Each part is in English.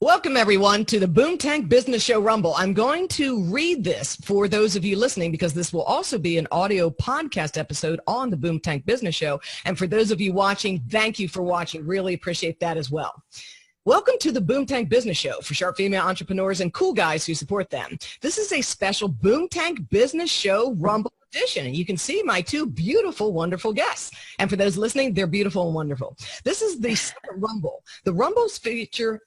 Welcome, everyone, to the Boomtank Business Show Rumble. I'm going to read this for those of you listening because this will also be an audio podcast episode on the Boomtank Business Show. And for those of you watching, thank you for watching. Really appreciate that as well. Welcome to the Boomtank Business Show for sharp female entrepreneurs and cool guys who support them. This is a special Boomtank Business Show Rumble edition, and you can see my two beautiful, wonderful guests. And for those listening, they're beautiful and wonderful. This is the second Rumble. The Rumbles feature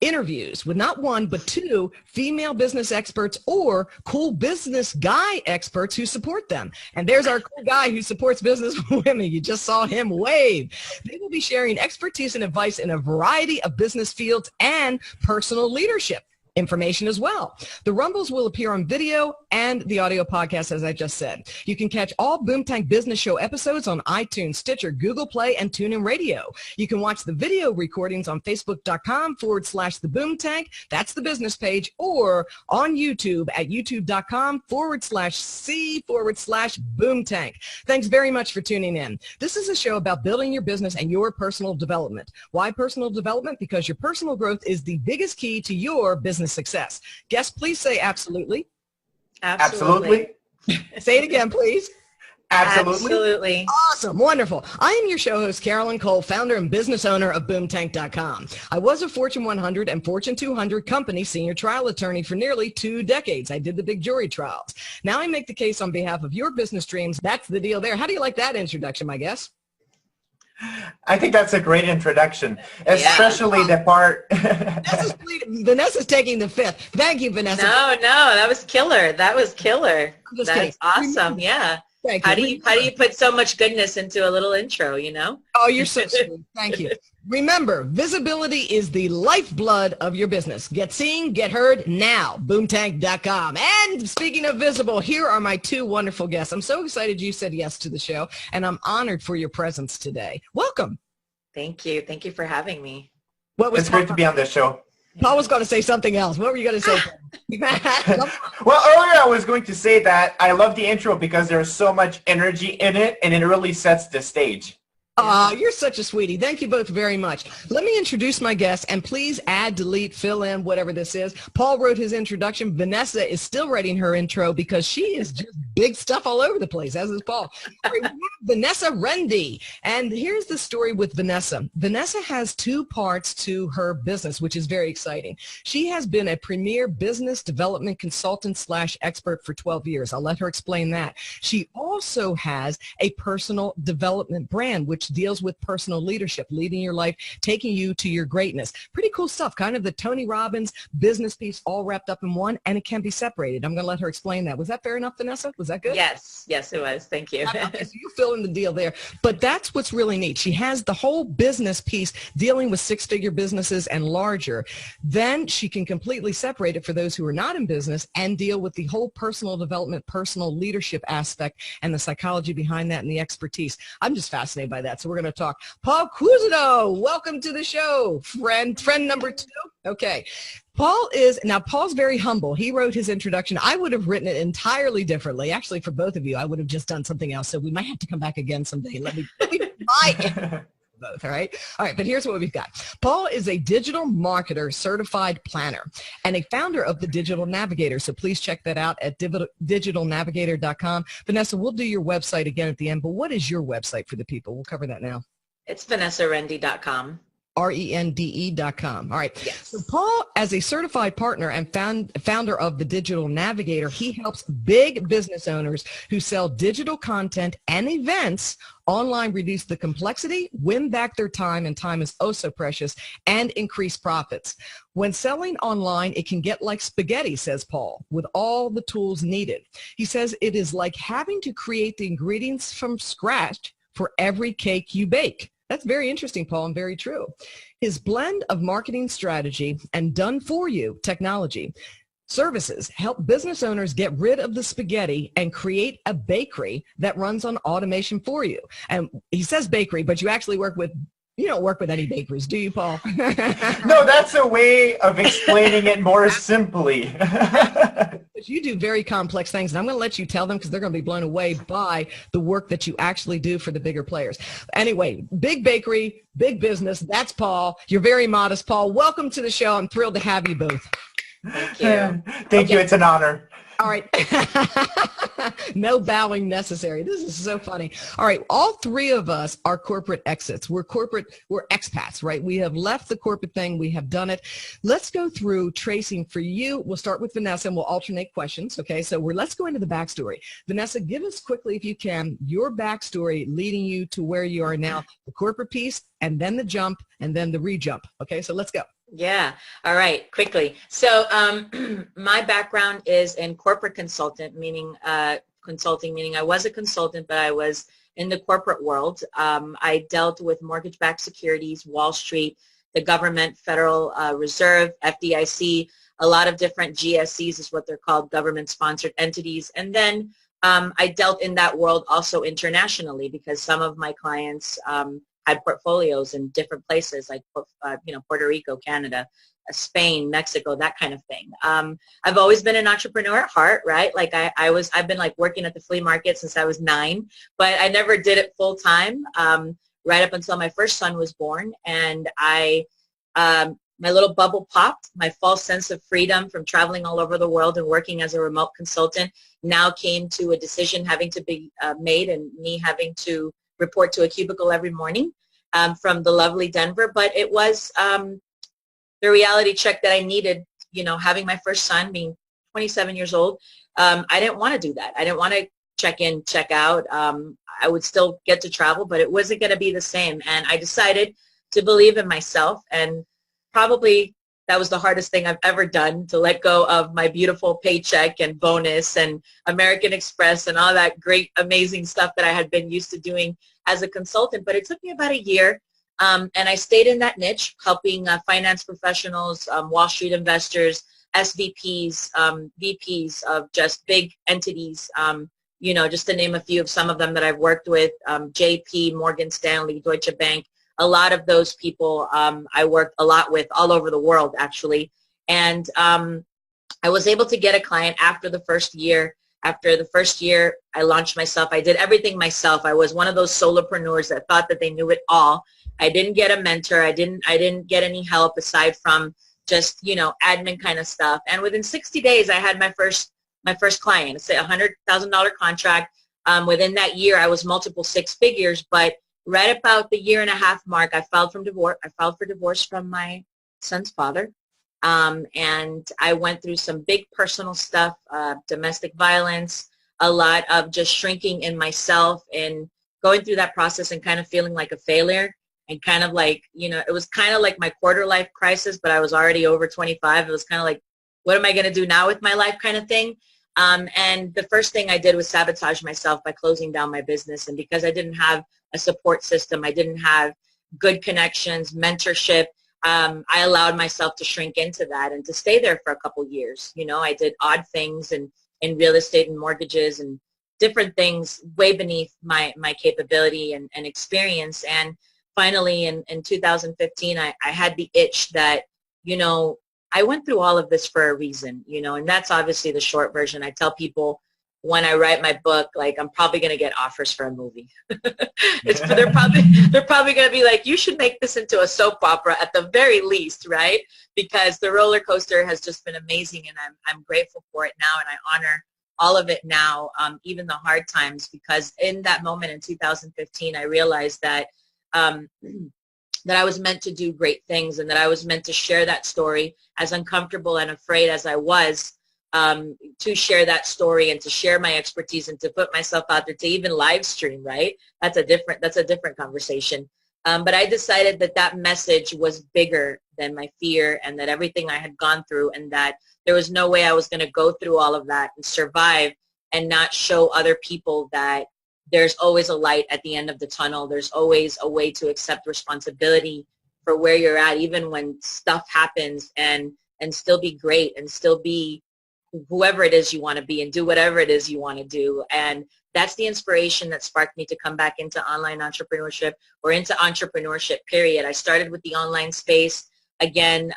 interviews with not one, but two female business experts or cool business guy experts who support them. And there's our cool guy who supports business women. You just saw him wave. They will be sharing expertise and advice in a variety of business fields and personal leadership information as well. The Rumbles will appear on video and the audio podcast, as I just said. You can catch all Boomtank Business Show episodes on iTunes, Stitcher, Google Play, and TuneIn Radio. You can watch the video recordings on Facebook.com/The Boomtank. That's the business page, or on YouTube at YouTube.com/C/Boomtank. Thanks very much for tuning in. This is a show about building your business and your personal development. Why personal development? Because your personal growth is the biggest key to your business success. Guests, please say absolutely. Absolutely. Say it again, please. Absolutely. Awesome. Wonderful. I am your show host, Carolyn Cole, founder and business owner of Boomtank.com. I was a Fortune 100 and Fortune 200 company senior trial attorney for nearly 2 decades. I did the big jury trials. Now I make the case on behalf of your business dreams. That's the deal there. How do you like that introduction, my guest? I think that's a great introduction, especially the part. Vanessa's taking the fifth. Thank you, Vanessa. No, that was killer. That's kidding. Awesome. Yeah. How do you put so much goodness into a little intro, you know? Oh, you're so sweet. Thank you. Remember, visibility is the lifeblood of your business. Get seen, get heard now. Boomtank.com. And speaking of visible, here are my two wonderful guests. I'm so excited you said yes to the show, and I'm honored for your presence today. Welcome. Thank you. Thank you for having me. It's great to be on this show. Paul was going to say something else. What were you going to say? Well, earlier I was going to say that I love the intro because there's so much energy in it, and it really sets the stage. You're such a sweetie. Thank you both very much. Let me introduce my guests, and please add, delete, fill in, whatever this is. Paul wrote his introduction. Vanessa is still writing her intro because she is just big stuff all over the place, as is Paul. Vanessa Rende. And here's the story with Vanessa. Vanessa has 2 parts to her business, which is very exciting. She has been a premier business development consultant / expert for 12 years. I'll let her explain that. She also has a personal development brand, which deals with personal leadership, leading your life, taking you to your greatness. Pretty cool stuff, kind of the Tony Robbins business piece all wrapped up in one, and it can be separated. I'm going to let her explain that. Was that fair enough, Vanessa? Was that good? Yes, it was. Thank you. Okay, so you fill in the deal there. But that's what's really neat. She has the whole business piece dealing with 6-figure businesses and larger. Then she can completely separate it for those who are not in business and deal with the whole personal development, personal leadership aspect and the psychology behind that and the expertise. I'm just fascinated by that. So we're going to talk. Pol Cousineau, welcome to the show. Friend number 2. Okay. Paul's very humble. He wrote his introduction. I would have written it entirely differently. Actually, for both of you, I would have just done something else. So we might have to come back again someday. Let me both, all right? All right, but here's what we've got. Paul is a digital marketer, certified planner, and a founder of the Digital Navigator. So please check that out at digitalnavigator.com. Vanessa, we'll do your website again at the end, but what is your website for the people? We'll cover that now. It's VanessaRende.com. RENDE.com. All right. Yes. So Paul, as a certified partner and founder of the Digital Navigator, he helps big business owners who sell digital content and events online reduce the complexity, win back their time, and time is oh so precious, and increase profits. When selling online, it can get like spaghetti, says Paul, with all the tools needed. He says it is like having to create the ingredients from scratch for every cake you bake. That's very interesting, Paul, and very true. His blend of marketing strategy and done-for-you technology services help business owners get rid of the spaghetti and create a bakery that runs on automation for you. And he says bakery, but you actually you don't work with any bakeries, do you, Paul? No, that's a way of explaining it more simply. But because you do very complex things, and I'm going to let you tell them because they're going to be blown away by the work that you actually do for the bigger players. Anyway, big bakery, big business. That's Paul. You're very modest, Paul. Welcome to the show. I'm thrilled to have you both. Thank you. Thank you. It's an honor. All right. No bowing necessary. This is so funny. All right. All three of us are corporate exits. We're expats, right? We have left the corporate thing. We have done it. Let's go through tracing for you. We'll start with Vanessa and we'll alternate questions. Okay. So let's go into the backstory. Vanessa, give us quickly, if you can, your backstory leading you to where you are now, the corporate piece, and then the jump, and then the re-jump. Okay. So let's go. Yeah. All right. Quickly. So my background is in corporate consulting, meaning I was a consultant, but I was in the corporate world. I dealt with mortgage-backed securities, Wall Street, the government, Federal Reserve, FDIC, a lot of different GSCs is what they're called, government-sponsored entities. And then I dealt in that world also internationally because some of my clients had portfolios in different places like, Puerto Rico, Canada, Spain, Mexico, that kind of thing. I've always been an entrepreneur at heart, right? Like I've been like working at the flea market since I was 9, but I never did it full time, right up until my first son was born. And my little bubble popped. My false sense of freedom from traveling all over the world and working as a remote consultant now came to a decision having to be made, and me having to report to a cubicle every morning from the lovely Denver. But it was the reality check that I needed, having my first son, being 27 years old. I didn't want to do that. I didn't want to check in, check out. I would still get to travel, but it wasn't going to be the same. And I decided to believe in myself, and probably that was the hardest thing I've ever done, to let go of my beautiful paycheck and bonus and American Express and all that great, amazing stuff that I had been used to doing as a consultant. But it took me about a year, and I stayed in that niche, helping finance professionals, Wall Street investors, SVPs, VPs of just big entities, just to name a few of some of them that I've worked with, JP, Morgan Stanley, Deutsche Bank. A lot of those people I worked a lot with all over the world, actually. And I was able to get a client after the first year. After the first year, I launched myself. I did everything myself. I was one of those solopreneurs that thought that they knew it all. I didn't get a mentor. I didn't get any help aside from just, admin kind of stuff. And within 60 days, I had my first client. It's a $100,000 contract. Within that year, I was multiple 6 figures, but right about the 1.5-year mark, I filed for divorce from my son's father. And I went through some big personal stuff, domestic violence, a lot of just shrinking in myself and going through that process and kind of feeling like a failure, and kind of like, it was kind of like my quarter life crisis, but I was already over 25. It was kind of like, what am I going to do now with my life kind of thing. And the first thing I did was sabotage myself by closing down my business. And because I didn't have a support system, I didn't have good connections, mentorship, I allowed myself to shrink into that and to stay there for a couple years. I did odd things in real estate and mortgages and different things way beneath my capability and experience. And finally, in 2015, I had the itch that, I went through all of this for a reason, and that's obviously the short version. I tell people when I write my book, like, I'm probably going to get offers for a movie. They're probably going to be like, you should make this into a soap opera at the very least, right? Because the roller coaster has just been amazing, and I'm grateful for it now, and I honor all of it now, even the hard times, because in that moment in 2015, I realized that that I was meant to do great things, and that I was meant to share that story, as uncomfortable and afraid as I was, to share that story and to share my expertise and to put myself out there to even live stream, right? That's a different conversation. But I decided that message was bigger than my fear, and that everything I had gone through, and that there was no way I was going to go through all of that and survive and not show other people that there's always a light at the end of the tunnel. There's always a way to accept responsibility for where you're at, even when stuff happens, and still be great and still be whoever it is you want to be and do whatever it is you want to do. And that's the inspiration that sparked me to come back into online entrepreneurship, or into entrepreneurship, period. I started with the online space again,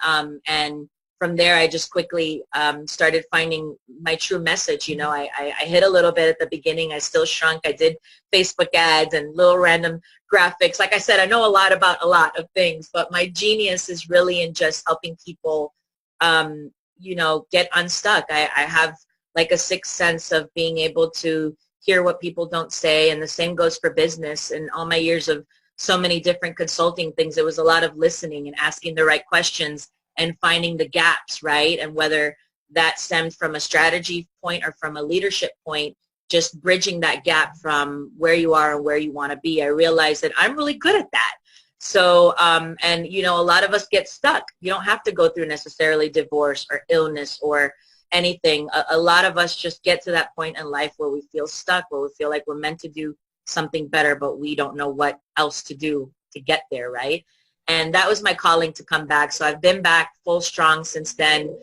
and from there, I just quickly started finding my true message. You know, I hit a little bit at the beginning. I still shrunk. I did Facebook ads and little random graphics. Like I said, I know a lot about a lot of things, but my genius is really in just helping people, you know, get unstuck. I have like a sixth sense of being able to hear what people don't say, and the same goes for business. In all my years of so many different consulting things, it was a lot of listening and asking the right questions and finding the gaps, right? And whether that stemmed from a strategy point or from a leadership point, just bridging that gap from where you are and where you want to be. I realized that I'm really good at that. So, and you know, a lot of us get stuck. You don't have to go through necessarily divorce or illness or anything. A lot of us just get to that point in life where we feel stuck, where we feel like we're meant to do something better, but we don't know what else to do to get there, right? And that was my calling to come back. So I've been back full strong since then,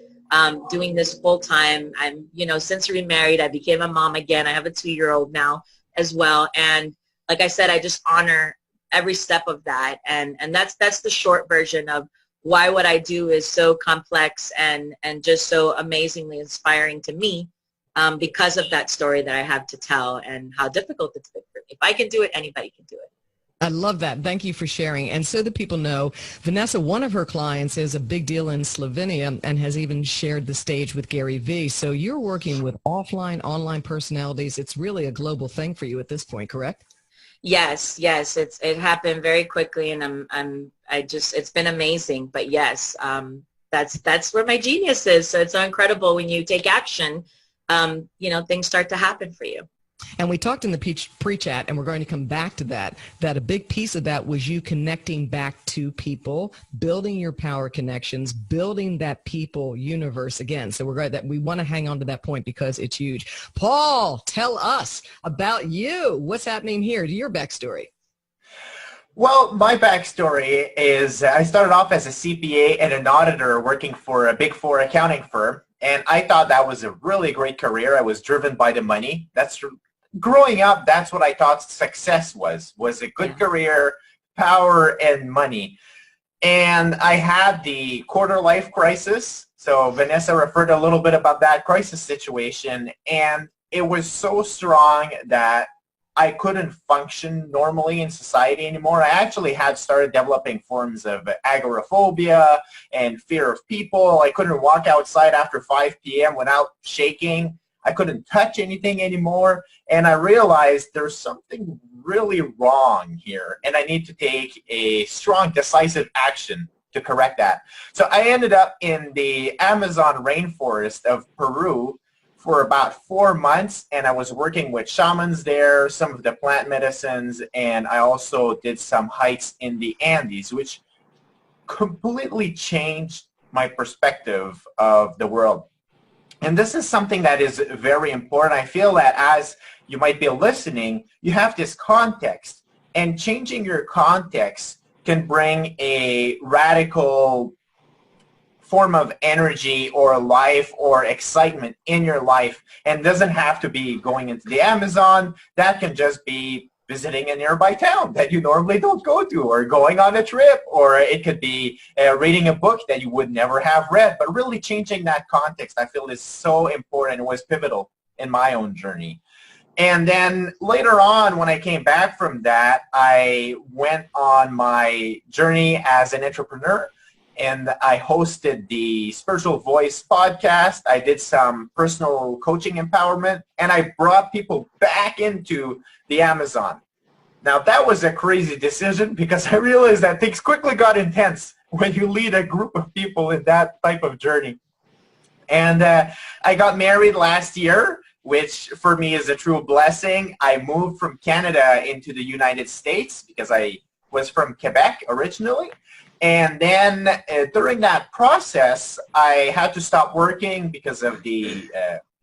doing this full time. I'm, you know, since remarried, I became a mom again. I have a 2-year-old now as well. And like I said, I just honor every step of that. And that's the short version of why what I do is so complex and just so amazingly inspiring to me, because of that story that I have to tell and how difficult it's been for me. If I can do it, anybody can do it. I love that. Thank you for sharing. And so that people know, Vanessa, one of her clients is a big deal in Slovenia and has even shared the stage with Gary Vee. So you're working with offline, online personalities. It's really a global thing for you at this point, correct? Yes. It happened very quickly, and it's been amazing. But yes, that's where my genius is. So it's so incredible when you take action, you know, things start to happen for you. And we talked in the pre-chat, and we're going to come back to that a big piece of that was you connecting back to people, building your power connections, building that people universe again. So we want to hang on to that point because it's huge. Paul, tell us about you. What's happening here? Your backstory. Well, my backstory is I started off as a CPA and an auditor working for a Big Four accounting firm. And I thought that was a really great career. I was driven by the money. Growing up, that's what I thought success was a good career, power, and money. And I had the quarter life crisis. So Vanessa referred a little bit about that crisis situation. And it was so strong that I couldn't function normally in society anymore. I actually had started developing forms of agoraphobia and fear of people. I couldn't walk outside after 5 p.m. without shaking. I couldn't touch anything anymore. And I realized there's something really wrong here, and I need to take a strong, decisive action to correct that. So I ended up in the Amazon rainforest of Peru for about 4 months, and I was working with shamans there, some of the plant medicines, and I also did some hikes in the Andes, which completely changed my perspective of the world. And this is something that is very important. I feel that as you might be listening, you have this context, and changing your context can bring a radical form of energy or life or excitement in your life, and doesn't have to be going into the Amazon. That can just be visiting a nearby town that you normally don't go to, or going on a trip, or it could be reading a book that you would never have read. But really changing that context, I feel, is so important. It was pivotal in my own journey. And then later on, when I came back from that, I went on my journey as an entrepreneur, and I hosted the Spiritual Voice podcast. I did some personal coaching empowerment, and I brought people back into the Amazon. Now, that was a crazy decision because I realized that things quickly got intense when you lead a group of people in that type of journey. And I got married last year, which for me is a true blessing. I moved from Canada into the United States because I was from Quebec originally. And then during that process, I had to stop working because of the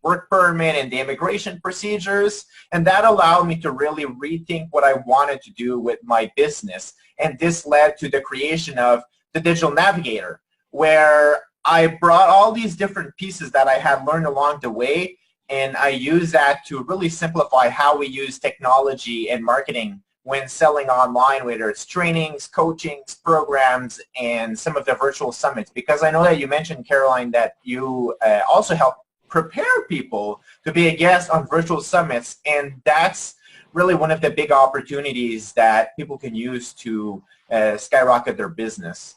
work permit and the immigration procedures. And that allowed me to really rethink what I wanted to do with my business. And this led to the creation of the Digital Navigator, where I brought all these different pieces that I had learned along the way, and I used that to really simplify how we use technology and marketing when selling online, whether it's trainings, coachings, programs, and some of the virtual summits? Because I know that you mentioned, Caroline, that you also help prepare people to be a guest on virtual summits, and that's really one of the big opportunities that people can use to skyrocket their business.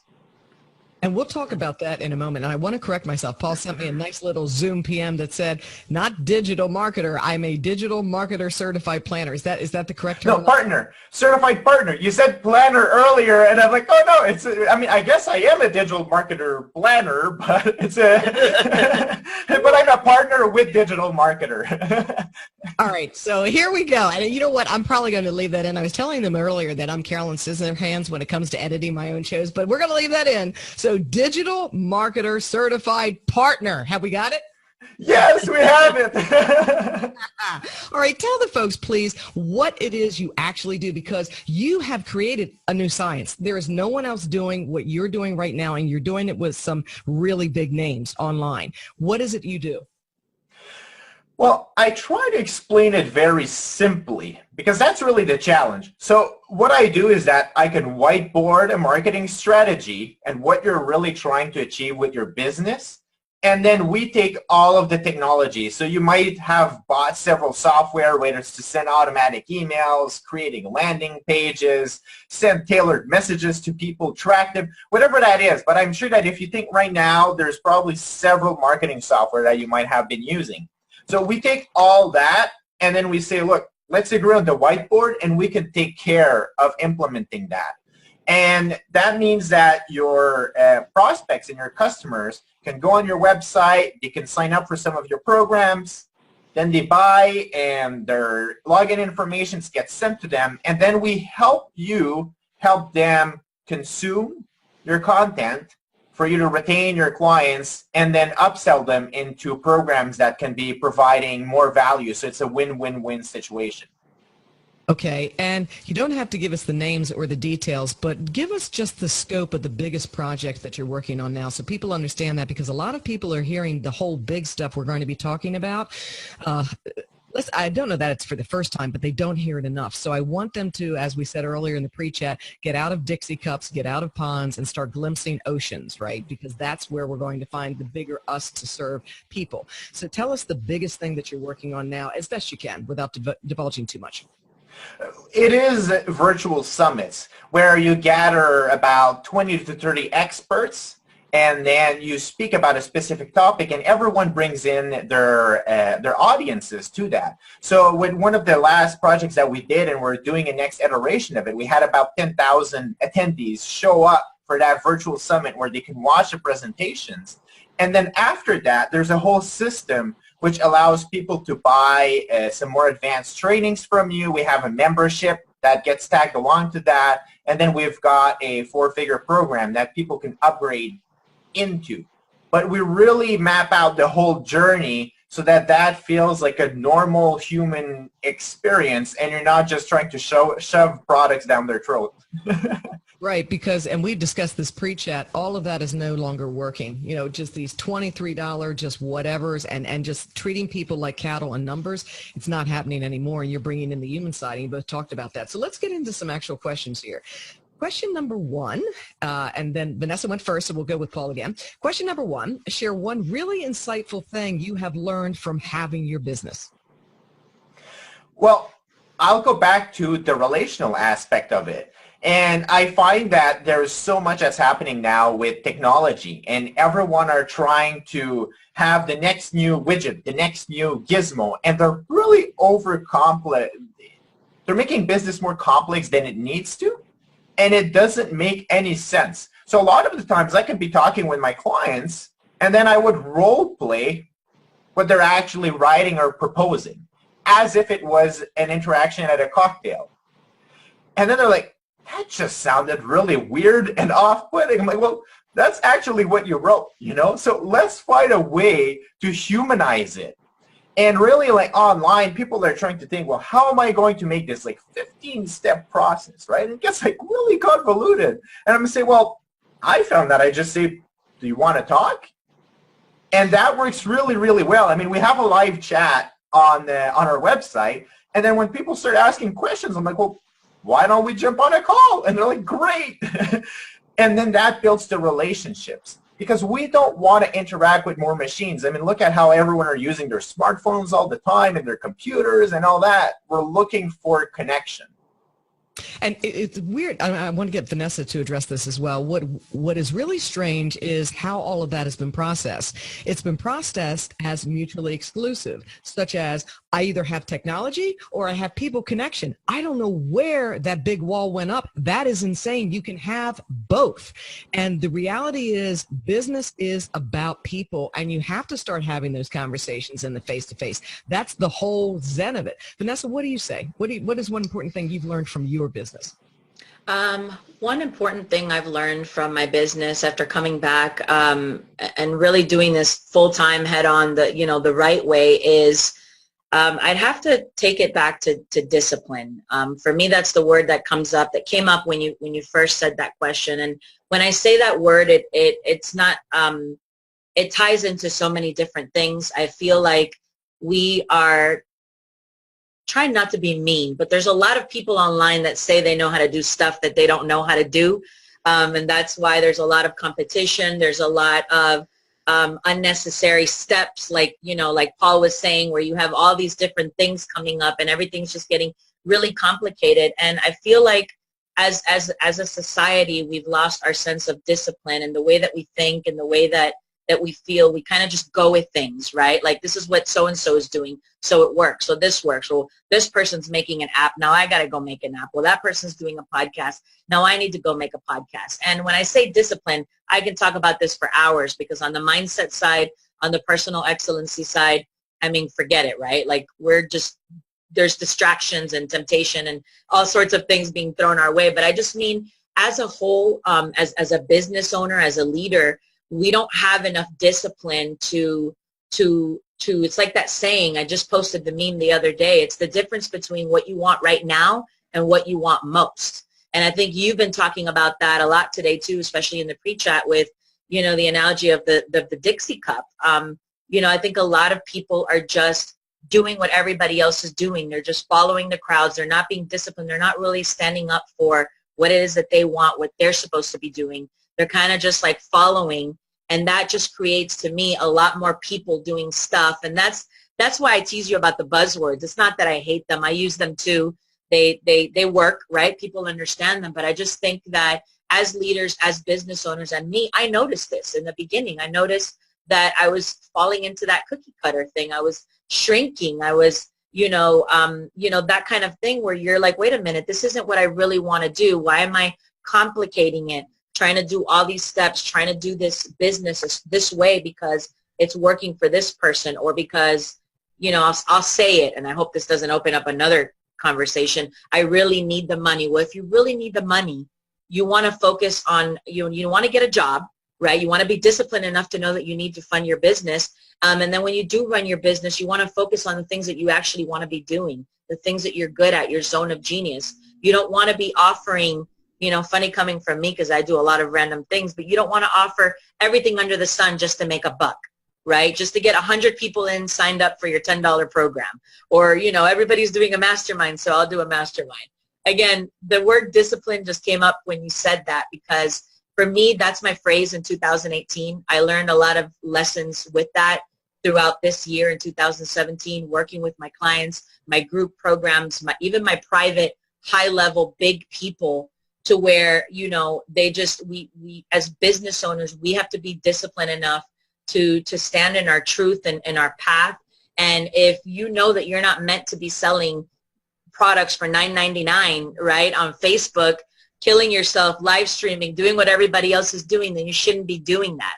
And we'll talk about that in a moment. And I want to correct myself. Paul sent me a nice little Zoom PM that said, not digital marketer, I'm a digital marketer certified planner. Is that the correct term? No, partner, certified partner. You said planner earlier, and I'm like, oh no, I guess I am a digital marketer planner, but but I'm a partner with digital marketer. All right, so here we go. And you know what? I'm probably going to leave that in. I was telling them earlier that I'm Carolyn Scissorhands when it comes to editing my own shows, but we're going to leave that in. So digital marketer certified partner. Have we got it? Yes, we have it. All right, tell the folks, please, what it is you actually do, because you have created a new science. There is no one else doing what you're doing right now, and you're doing it with some really big names online. What is it you do? Well, I try to explain it very simply because that's really the challenge. So what I do is that I can whiteboard a marketing strategy and what you're really trying to achieve with your business. And then we take all of the technology. So you might have bought several software, whether it's to send automatic emails, creating landing pages, send tailored messages to people, track them, whatever that is. But I'm sure that if you think right now, there's probably several marketing software that you might have been using. So we take all that and then we say, look, let's agree on the whiteboard and we can take care of implementing that. And that means that your prospects and your customers can go on your website, they can sign up for some of your programs, then they buy and their login information gets sent to them, and then we help them consume your content for you to retain your clients and then upsell them into programs that can be providing more value. So it's a win-win-win situation. Okay, and you don't have to give us the names or the details, but give us just the scope of the biggest project that you're working on now so people understand that, because a lot of people are hearing the whole big stuff we're going to be talking about. I don't know that it's for the first time, but they don't hear it enough. So I want them to, as we said earlier in the pre-chat, get out of Dixie cups, get out of ponds, and start glimpsing oceans, right? Because that's where we're going to find the bigger us to serve people. So tell us the biggest thing that you're working on now as best you can without divulging too much. It is virtual summits where you gather about 20 to 30 experts, and then you speak about a specific topic, and everyone brings in their audiences to that. So with one of the last projects that we did, and we're doing a next iteration of it, we had about 10,000 attendees show up for that virtual summit where they can watch the presentations. And then after that, there's a whole system which allows people to buy some more advanced trainings from you. We have a membership that gets tagged along to that. And then we've got a 4-figure program that people can upgrade into. But we really map out the whole journey so that that feels like a normal human experience and you're not just trying to shove products down their throat. Right, because, and we've discussed this pre-chat, all of that is no longer working. You know, just these $23, just whatevers, and just treating people like cattle and numbers, it's not happening anymore, and you're bringing in the human side, and you both talked about that. So let's get into some actual questions here. Question number one, and then Vanessa went first, so we'll go with Paul again. Question number one, share one really insightful thing you have learned from having your business. Well, I'll go back to the relational aspect of it. And I find that there's so much that's happening now with technology, and everyone are trying to have the next new widget, the next new gizmo, and they're really over-complex. They're making business more complex than it needs to, and it doesn't make any sense. So a lot of the times I could be talking with my clients, and then I would role play what they're actually writing or proposing, as if it was an interaction at a cocktail. And then they're like, that just sounded really weird and off-putting. I'm like, well, that's actually what you wrote, you know? So let's find a way to humanize it. And really, like online, people are trying to think, well, how am I going to make this like 15-step process, right? It gets like really convoluted. And I'm going to say, well, I found that I just say, do you want to talk? And that works really, really well. I mean, we have a live chat on our website. And then when people start asking questions, I'm like, well, why don't we jump on a call? And they're like, great. And then that builds the relationships, because we don't want to interact with more machines. I mean, look at how everyone are using their smartphones all the time and their computers and all that. We're looking for connection. And it's weird. I want to get Vanessa to address this as well. What is really strange is how all of that has been processed. It's been processed as mutually exclusive, such as I either have technology or I have people connection. I don't know where that big wall went up. That is insane. You can have both. And the reality is business is about people, and you have to start having those conversations in the face-to-face. That's the whole zen of it. Vanessa, what do you say? What is one important thing you've learned from your business? One important thing I've learned from my business after coming back and really doing this full-time head-on the right way is I'd have to take it back to discipline. For me, that's the word that came up when you first said that question. And when I say that word, it's not, it ties into so many different things. I feel like we are trying not to be mean, but there's a lot of people online that say they know how to do stuff that they don't know how to do. And that's why there's a lot of competition. There's a lot of unnecessary steps, like Paul was saying, where you have all these different things coming up and everything's just getting really complicated. And I feel like as a society, we've lost our sense of discipline and the way that we think and the way that we feel. We kind of just go with things, right? Like, this is what so-and-so is doing, so it works. So this works. Well, this person's making an app. Now I got to go make an app. Well, that person's doing a podcast. Now I need to go make a podcast. And when I say discipline, I can talk about this for hours, because on the mindset side, on the personal excellency side, I mean, forget it, right? Like, there's distractions and temptation and all sorts of things being thrown our way. But I just mean, as a whole, as a business owner, as a leader, we don't have enough discipline to it's like that saying, I just posted the meme the other day. It's the difference between what you want right now and what you want most. And I think you've been talking about that a lot today too, especially in the pre-chat with, the analogy of the Dixie cup. I think a lot of people are just doing what everybody else is doing. They're just following the crowds. They're not being disciplined. They're not really standing up for what it is that they want, what they're supposed to be doing. They're kind of just like following, and that just creates, to me, a lot more people doing stuff. And that's why I tease you about the buzzwords. It's not that I hate them. I use them too. They work, right? People understand them. But I just think that as leaders, as business owners, and me, I noticed this in the beginning. I noticed that I was falling into that cookie cutter thing. I was shrinking. I was, that kind of thing where you're like, wait a minute, this isn't what I really want to do. Why am I complicating it? Trying to do all these steps, trying to do this business this way because it's working for this person, or because, I'll say it, and I hope this doesn't open up another conversation. I really need the money. Well, if you really need the money, you want to focus on, you want to get a job, right? You want to be disciplined enough to know that you need to fund your business. And then when you do run your business, you want to focus on the things that you actually want to be doing, the things that you're good at, your zone of genius. You don't want to be offering, funny coming from me because I do a lot of random things, but you don't want to offer everything under the sun just to make a buck, right? Just to get 100 people signed up for your $10 program. Or, everybody's doing a mastermind, so I'll do a mastermind. Again, the word discipline just came up when you said that, because for me, that's my phrase in 2018. I learned a lot of lessons with that throughout this year in 2017, working with my clients, my group programs, even my private high-level big people, to where, we as business owners, we have to be disciplined enough to stand in our truth and in our path. And if you know that you're not meant to be selling products for $9.99, right, on Facebook, killing yourself, live streaming, doing what everybody else is doing, then you shouldn't be doing that.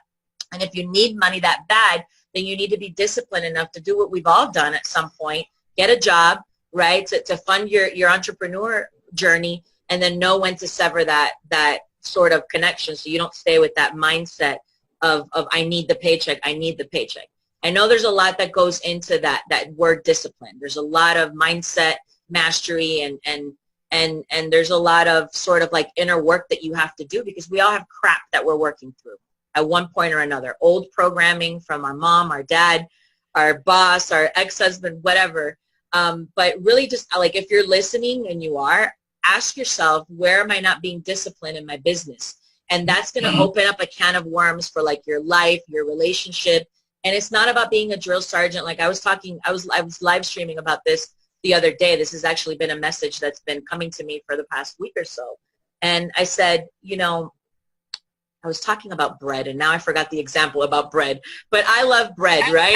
And if you need money that bad, then you need to be disciplined enough to do what we've all done at some point, get a job, right, to fund your entrepreneur journey, and then know when to sever that sort of connection, so you don't stay with that mindset of I need the paycheck, I need the paycheck. I know there's a lot that goes into that word discipline. There's a lot of mindset mastery and there's a lot of sort of like inner work that you have to do, because we all have crap that we're working through at one point or another. Old programming from our mom, our dad, our boss, our ex-husband, whatever. But really just like, if you're listening, and you are, ask yourself, where am I not being disciplined in my business? And that's going to open up a can of worms for like your life, your relationship. And it's not about being a drill sergeant. Like I was live streaming about this the other day. This has actually been a message that's been coming to me for the past week or so. And I said, you know, I was talking about bread, and now I forgot the example about bread. But I love bread, right?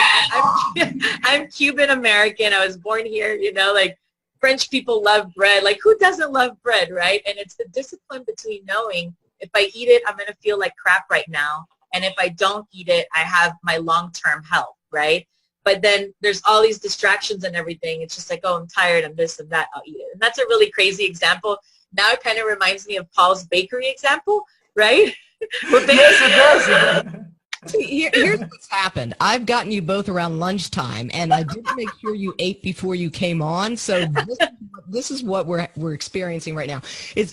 I'm Cuban American. I was born here, you know, like French people love bread. Like who doesn't love bread, right? And it's the discipline between knowing if I eat it, I'm going to feel like crap right now. And if I don't eat it, I have my long-term health, right? But then there's all these distractions and everything. It's just like, oh, I'm tired, I'm this and that, I'll eat it. And that's a really crazy example. Now it kind of reminds me of Paul's bakery example, right? Yes, it does. Here's what's happened. I've gotten you both around lunchtime, and I did make sure you ate before you came on. So this is what we're experiencing right now.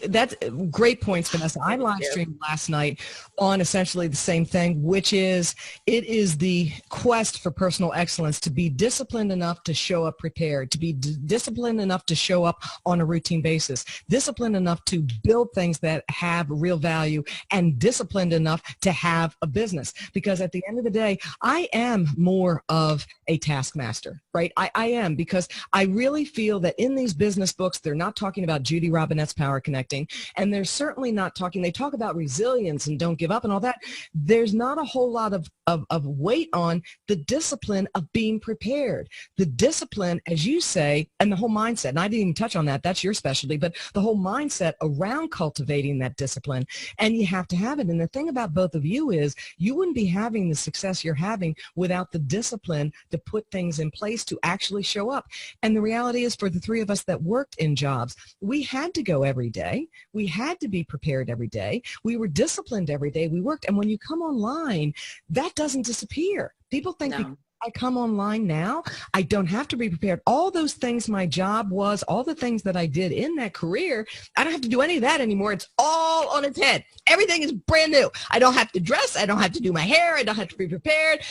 That's great points, Vanessa. I live streamed last night on essentially the same thing, which is it is the quest for personal excellence, to be disciplined enough to show up prepared, to be disciplined enough to show up on a routine basis, disciplined enough to build things that have real value, and disciplined enough to have a business. Because at the end of the day, I am more of a taskmaster, right? I am, because I really feel that in these business books, they're not talking about Judy Robinette's power connecting, and they're certainly not talking, they talk about resilience and don't give up and all that. There's not a whole lot of weight on the discipline of being prepared. The discipline, as you say, and the whole mindset, and I didn't even touch on that, that's your specialty, but the whole mindset around cultivating that discipline, and you have to have it. And the thing about both of you is you wouldn't be having the success you're having without the discipline to put things in place to actually show up. And the reality is, for the three of us that worked in jobs, we had to go every day. We had to be prepared every day. We were disciplined every day we worked. And when you come online, that doesn't disappear. People think because I come online now, I don't have to be prepared. All those things my job was, all the things that I did in that career, I don't have to do any of that anymore. It's all on its head. Everything is brand new. I don't have to dress. I don't have to do my hair. I don't have to be prepared.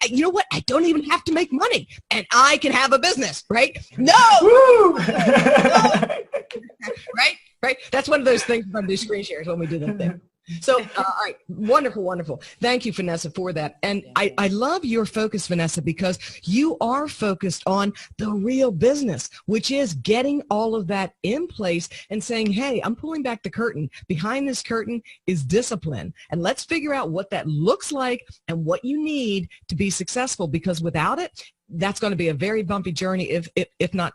You know what? I don't even have to make money, and I can have a business, right? No! No! Right? That's one of those things from these screen shares when we do that thing. So, all right, wonderful, wonderful. Thank you, Vanessa, for that. And I love your focus, Vanessa, because you are focused on the real business, which is getting all of that in place and saying, hey, I'm pulling back the curtain. Behind this curtain is discipline. And let's figure out what that looks like and what you need to be successful, because without it, that's going to be a very bumpy journey, if not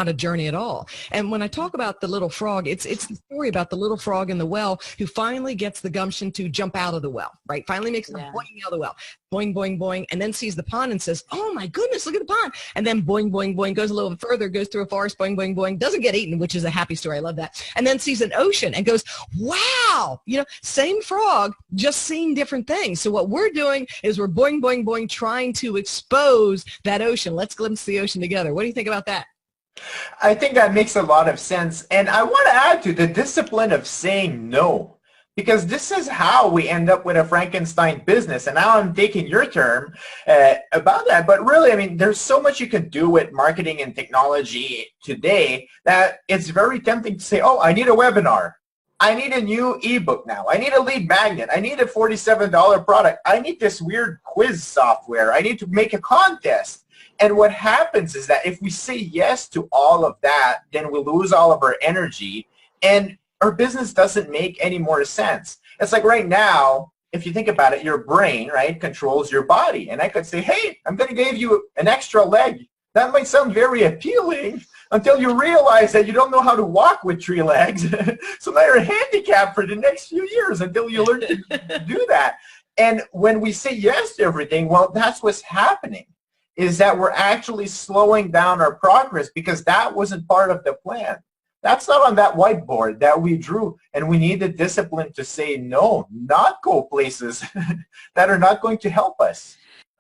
a journey at all. And when I talk about the little frog, it's the story about the little frog in the well who finally gets the gumption to jump out of the well, right? Finally makes the boing out of the well, boing, boing, boing, and then sees the pond and says, oh my goodness, look at the pond. And then boing, boing, boing, goes a little further, goes through a forest, boing, boing, boing, doesn't get eaten, which is a happy story. I love that. And then sees an ocean and goes, wow, same frog, just seeing different things. So what we're doing is we're boing, boing, boing, trying to expose that ocean. Let's glimpse the ocean together. What do you think about that? I think that makes a lot of sense. And I want to add to the discipline of saying no, because this is how we end up with a Frankenstein business. And now I'm taking your term about that. But really, I mean, there's so much you can do with marketing and technology today that it's very tempting to say, oh, I need a webinar. I need a new ebook now. I need a lead magnet. I need a $47 product. I need this weird quiz software. I need to make a contest. And what happens is that if we say yes to all of that, then we lose all of our energy, and our business doesn't make any more sense. It's like right now, if you think about it, your brain, right, controls your body. And I could say, hey, I'm going to give you an extra leg. That might sound very appealing until you realize that you don't know how to walk with 3 legs. So now you're handicapped for the next few years until you learn to do that. And when we say yes to everything, well, that's what's happening, is that we're actually slowing down our progress because that wasn't part of the plan. That's not on that whiteboard that we drew, and we need the discipline to say no, not go places that are not going to help us.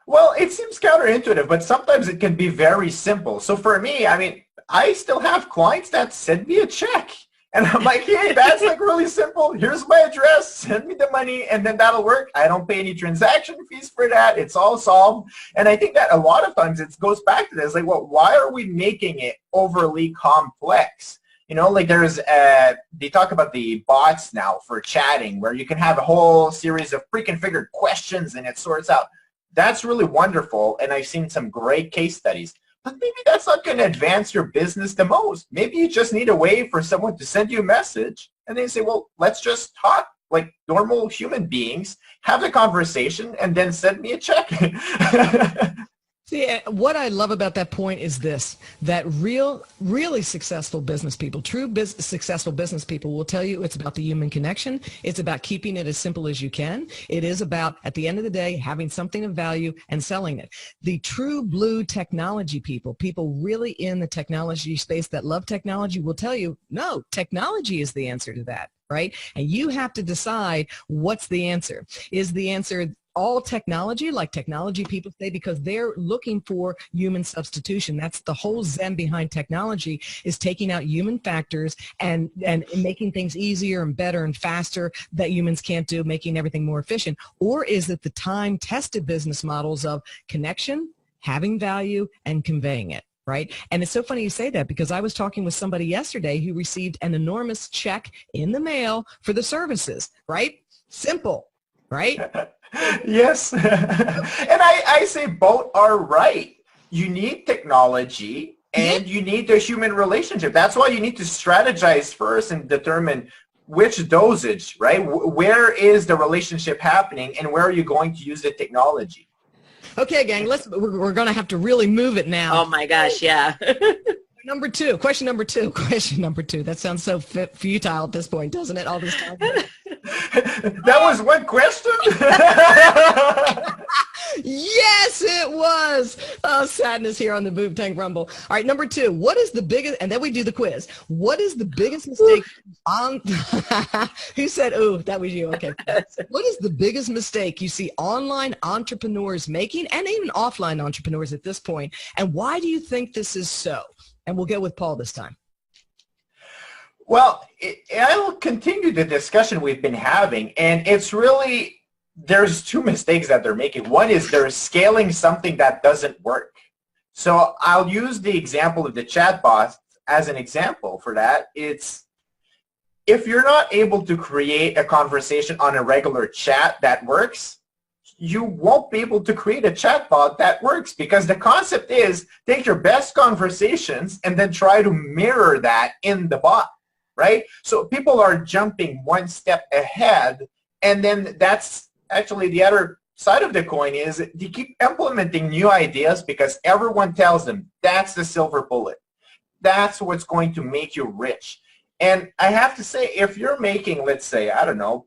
Well, it seems counterintuitive, but sometimes it can be very simple. So for me, I mean, I still have clients that send me a check. And I'm like, hey, that's like really simple. Here's my address. Send me the money, and then that'll work. I don't pay any transaction fees for that. It's all solved. And I think that a lot of times it goes back to this. Like, well, why are we making it overly complex? You know, like there's, they talk about the bots now for chatting where you can have a whole series of pre-configured questions and it sorts out. That's really wonderful, and I've seen some great case studies. But maybe that's not going to advance your business the most. Maybe you just need a way for someone to send you a message, and they say, well, let's just talk like normal human beings, have the conversation, and then send me a check. See, what I love about that point is this, that really successful business people, successful business people will tell you it's about the human connection. It's about keeping it as simple as you can. It is about, at the end of the day, having something of value and selling it. The true blue technology people really in the technology space that love technology will tell you, no, technology is the answer to that, right? And you have to decide what's the answer. Is the answer all technology, like technology people say, because they're looking for human substitution. That's the whole zen behind technology, is taking out human factors and making things easier and better and faster that humans can't do, making everything more efficient? Or is it the time-tested business models of connection, having value, and conveying it? Right? And it's so funny you say that, because I was talking with somebody yesterday who received an enormous check in the mail for the services, right? Simple, right? Yes. And I say both are right. You need technology and you need the human relationship. That's why you need to strategize first and determine which dosage, right? Where is the relationship happening and where are you going to use the technology? Okay, gang, we're going to have to really move it now. Oh my gosh, yeah. Question number two. That sounds so futile at this point, doesn't it? All this time. That was one question? Yes, it was. Oh, sadness here on the Boomtank Rumble. All right, number two. What is the biggest, and then we do the quiz. What is the biggest mistake on, who said, oh, that was you, okay. What is the biggest mistake you see online entrepreneurs making, and even offline entrepreneurs at this point, and why do you think this is so? And we'll go with Paul this time. Well, I'll continue the discussion we've been having, and it's really, there's two mistakes that they're making. One is they're scaling something that doesn't work. So I'll use the example of the chatbot as an example for that. It's, if you're not able to create a conversation on a regular chat that works, you won't be able to create a chatbot that works, because the concept is take your best conversations and then try to mirror that in the bot, right? So people are jumping one step ahead, and then that's actually the other side of the coin, is they keep implementing new ideas because everyone tells them that's the silver bullet. That's what's going to make you rich. And I have to say, if you're making, let's say, I don't know,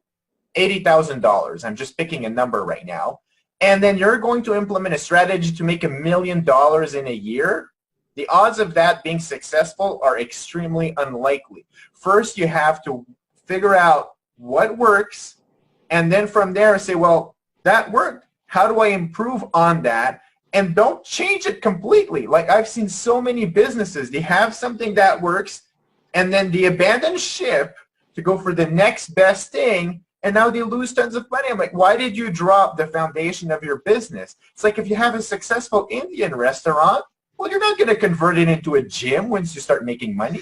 $80,000, I'm just picking a number right now, and then you're going to implement a strategy to make $1 million in a year, the odds of that being successful are extremely unlikely. First, you have to figure out what works, and then from there say, well, that worked. How do I improve on that? And don't change it completely. Like I've seen so many businesses, they have something that works, and then they abandon ship to go for the next best thing, and now they lose tons of money. I'm like, why did you drop the foundation of your business? It's like if you have a successful Indian restaurant, well, you're not going to convert it into a gym once you start making money.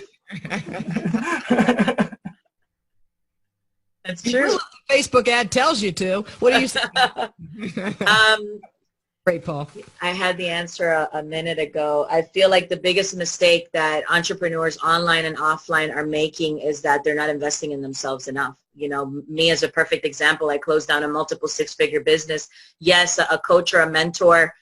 That's true. The Facebook ad tells you to. What do you say? Great, Paul. I had the answer a minute ago. I feel like the biggest mistake that entrepreneurs online and offline are making is that they're not investing in themselves enough. You know, me as a perfect example, I closed down a multiple six-figure business. Yes, a coach or a mentor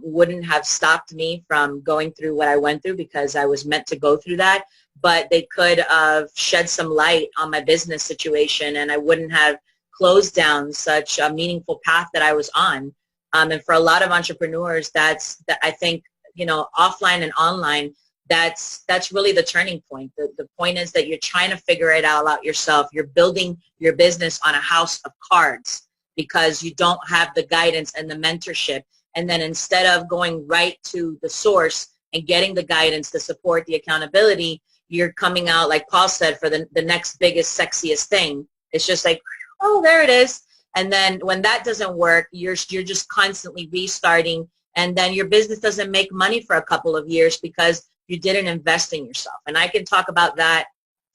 wouldn't have stopped me from going through what I went through, because I was meant to go through that, but they could have shed some light on my business situation, and I wouldn't have closed down such a meaningful path that I was on. And for a lot of entrepreneurs, that I think, you know, offline and online, that's really the turning point. The point is that you're trying to figure it all out yourself. You're building your business on a house of cards because you don't have the guidance and the mentorship. And then instead of going right to the source and getting the guidance, the support, the accountability, you're coming out, like Paul said, for the next biggest, sexiest thing. It's just like, oh, there it is. And then when that doesn't work, you're just constantly restarting, and then your business doesn't make money for a couple of years because you didn't invest in yourself. And I can talk about that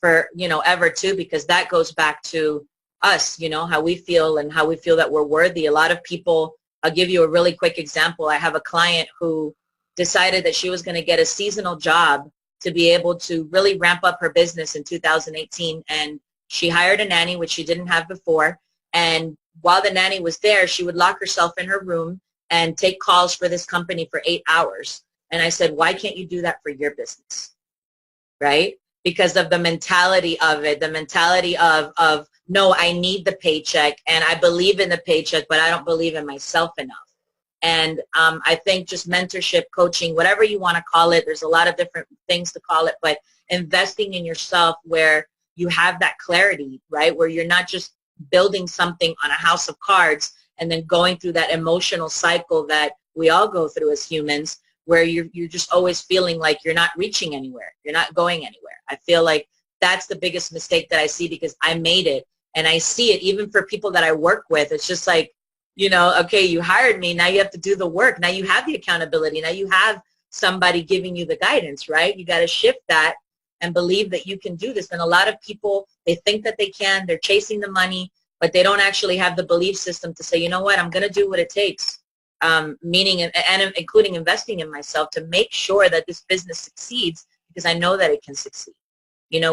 for, ever too, because that goes back to us, how we feel and how we feel that we're worthy. A lot of people, I'll give you a really quick example. I have a client who decided that she was going to get a seasonal job to be able to really ramp up her business in 2018. And she hired a nanny, which she didn't have before. And while the nanny was there, she would lock herself in her room and take calls for this company for 8 hours. And I said, why can't you do that for your business? Right? Because of the mentality of it, the mentality of no, I need the paycheck and I believe in the paycheck, but I don't believe in myself enough. And I think just mentorship, coaching, whatever you want to call it, there's a lot of different things to call it, but investing in yourself where you have that clarity, right? Where you're not just building something on a house of cards and then going through that emotional cycle that we all go through as humans, where you're just always feeling like you're not reaching anywhere. You're not going anywhere. I feel like that's the biggest mistake that I see, because I made it and I see it even for people that I work with. It's just like, okay, you hired me. Now you have to do the work. Now you have the accountability. Now you have somebody giving you the guidance, right? You got to shift that and believe that you can do this. And a lot of people, they think that they can. They're chasing the money, but they don't actually have the belief system to say, you know what, I'm going to do what it takes, meaning and including investing in myself to make sure that this business succeeds, because I know that it can succeed.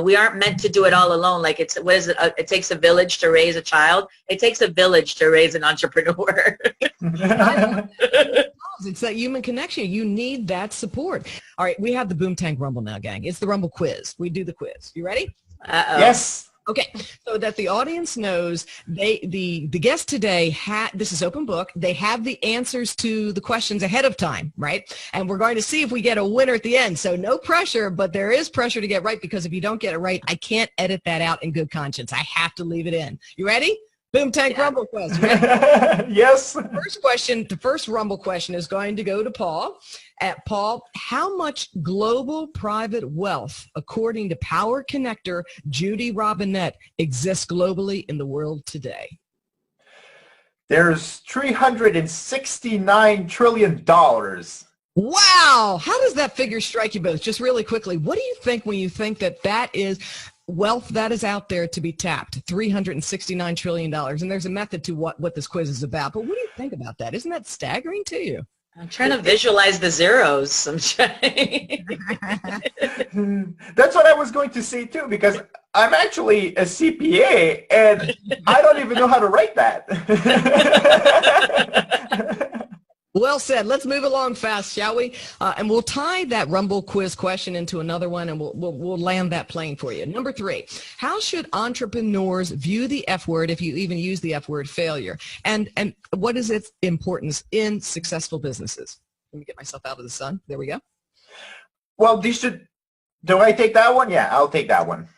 We aren't meant to do it all alone. Like it takes a village to raise a child. It takes a village to raise an entrepreneur. It's that human connection. You need that support. All right, we have the Boomtank Rumble now, gang. It's the Rumble quiz. We do the quiz. You ready? Uh-oh. Yes. Okay, so that the audience knows, the guest today, this is open book. They have the answers to the questions ahead of time, right? And we're going to see if we get a winner at the end. So no pressure, but there is pressure to get right, because if you don't get it right, I can't edit that out in good conscience. I have to leave it in. You ready? Boomtank Rumble quiz. Yes. The first Rumble question is going to go to Paul. Paul, how much global private wealth, according to Power Connector Judy Robinette, exists globally in the world today? There's $369 trillion. Wow. How does that figure strike you both? Just really quickly, what do you think when you think that is wealth that is out there to be tapped? $369 trillion. And there's a method to what this quiz is about. But what do you think about that? Isn't that staggering to you? I'm trying to visualize the zeros. I'm trying. That's what I was going to say too, because I'm actually a CPA and I don't even know how to write that. Well said. Let's move along fast, shall we? And we'll tie that Rumble quiz question into another one, and we'll land that plane for you. Number 3, how should entrepreneurs view the F word, if you even use the F word, failure? And what is its importance in successful businesses? Let me get myself out of the sun. There we go. Well, do I take that one? Yeah, I'll take that one.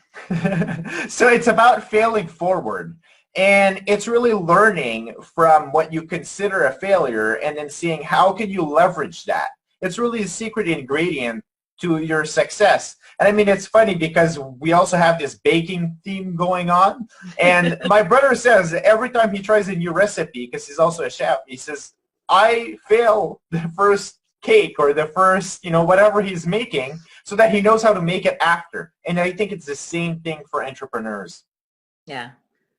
So it's about failing forward. And it's really learning from what you consider a failure and then seeing how can you leverage that. It's really a secret ingredient to your success. And I mean, it's funny because we also have this baking theme going on. And my brother says every time he tries a new recipe, because he's also a chef, he says, I fail the first cake or the first, whatever he's making, so that he knows how to make it after. And I think it's the same thing for entrepreneurs. Yeah.